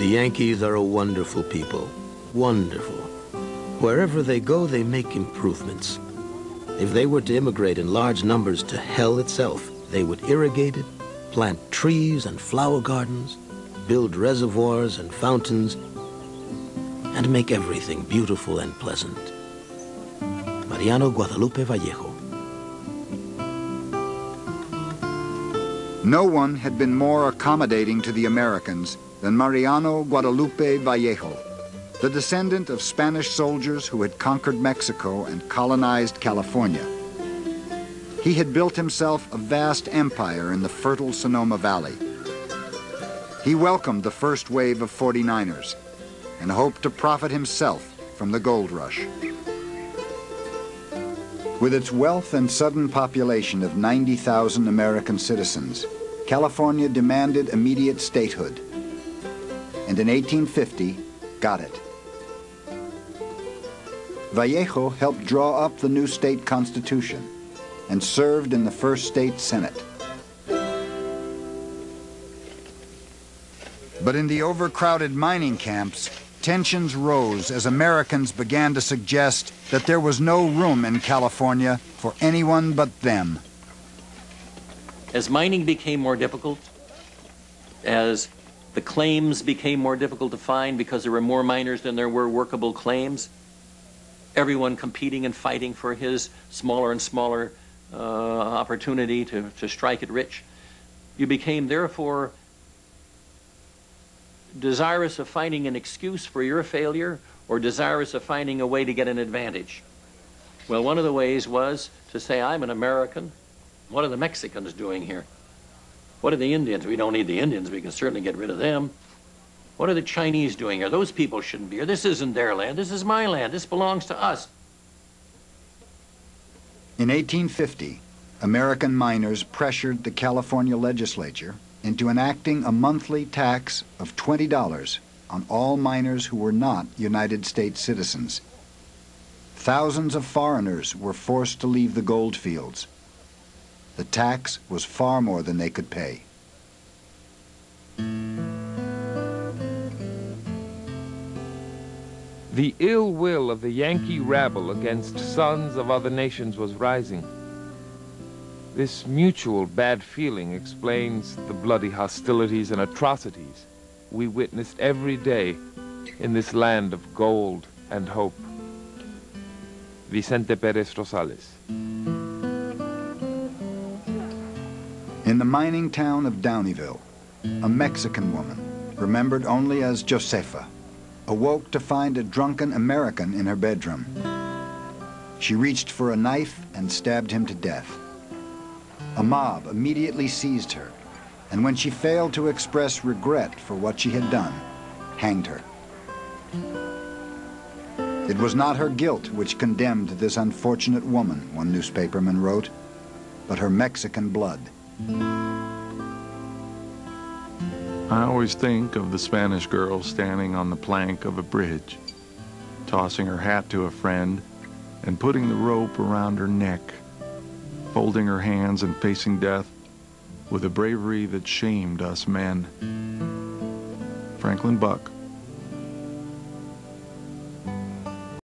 The Yankees are a wonderful people. Wonderful. Wherever they go, they make improvements. If they were to immigrate in large numbers to hell itself, they would irrigate it, plant trees and flower gardens, build reservoirs and fountains, and make everything beautiful and pleasant. Mariano Guadalupe Vallejo. No one had been more accommodating to the Americans than Mariano Guadalupe Vallejo, the descendant of Spanish soldiers who had conquered Mexico and colonized California. He had built himself a vast empire in the fertile Sonoma Valley. He welcomed the first wave of 49ers and hoped to profit himself from the gold rush. With its wealth and sudden population of 90,000 American citizens, California demanded immediate statehood, and in 1850 got it. Vallejo helped draw up the new state constitution and served in the first state senate. But in the overcrowded mining camps, tensions rose as Americans began to suggest that there was no room in California for anyone but them. As mining became more difficult, as the claims became more difficult to find because there were more miners than there were workable claims, everyone competing and fighting for his smaller and smaller opportunity to strike it rich, you became therefore desirous of finding an excuse for your failure or desirous of finding a way to get an advantage. Well, one of the ways was to say, I'm an American. What are the Mexicans doing here? What are the Indians? We don't need the Indians. We can certainly get rid of them. What are the Chinese doing here? Those people shouldn't be here. This isn't their land. This is my land. This belongs to us. In 1850, American miners pressured the California legislature into enacting a monthly tax of $20 on all miners who were not United States citizens. Thousands of foreigners were forced to leave the gold fields. The tax was far more than they could pay. The ill will of the Yankee rabble against sons of other nations was rising. This mutual bad feeling explains the bloody hostilities and atrocities we witnessed every day in this land of gold and hope. Vicente Pérez Rosales. In the mining town of Downeyville, a Mexican woman, remembered only as Josefa, awoke to find a drunken American in her bedroom. She reached for a knife and stabbed him to death. A mob immediately seized her, and when she failed to express regret for what she had done, hanged her. It was not her guilt which condemned this unfortunate woman, one newspaperman wrote, but her Mexican blood. I always think of the Spanish girl standing on the plank of a bridge, tossing her hat to a friend and putting the rope around her neck, folding her hands and facing death with a bravery that shamed us men. Franklin Buck.